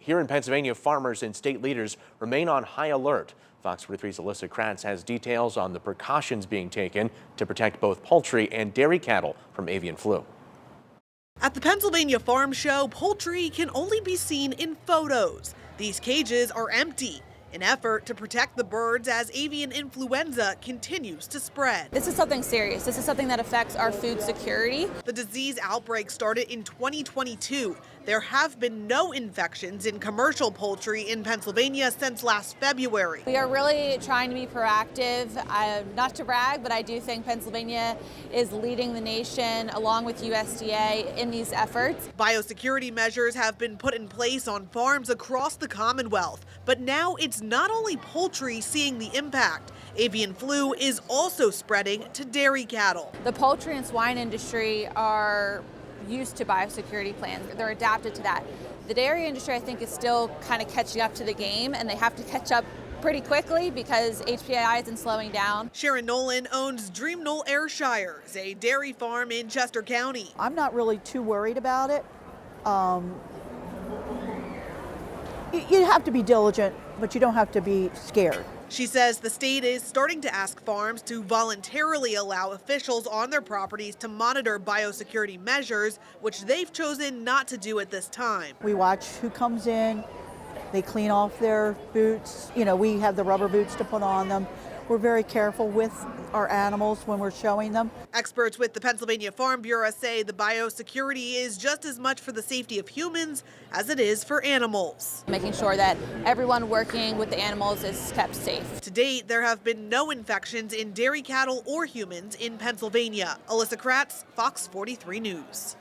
here in Pennsylvania, farmers and state leaders remain on high alert. Fox 43's Alyssa Kratz has details on the precautions being taken to protect both poultry and dairy cattle from avian flu. At the Pennsylvania Farm Show, poultry can only be seen in photos. These cages are empty, an effort to protect the birds as avian influenza continues to spread. This is something serious. This is something that affects our food security. The disease outbreak started in 2022. There have been no infections in commercial poultry in Pennsylvania since last February. We are really trying to be proactive. Not to brag, but I do think Pennsylvania is leading the nation along with USDA in these efforts. Biosecurity measures have been put in place on farms across the Commonwealth, but now it's not only poultry seeing the impact. Avian flu is also spreading to dairy cattle. The poultry and swine industry are used to biosecurity plans. They're adapted to that. The dairy industry, I think, is still kind of catching up to the game, and they have to catch up pretty quickly because HPAI isn't slowing down. Sharon Nolan owns Dream Knoll Ayrshires, a dairy farm in Chester County. I'm not really too worried about it. You have to be diligent, but you don't have to be scared. She says the state is starting to ask farms to voluntarily allow officials on their properties to monitor biosecurity measures, which they've chosen not to do at this time. We watch who comes in, they clean off their boots. You know, we have the rubber boots to put on them. We're very careful with our animals when we're showing them. Experts with the Pennsylvania Farm Bureau say the biosecurity is just as much for the safety of humans as it is for animals. Making sure that everyone working with the animals is kept safe. To date, there have been no infections in dairy cattle or humans in Pennsylvania. Alyssa Kratz, Fox 43 News.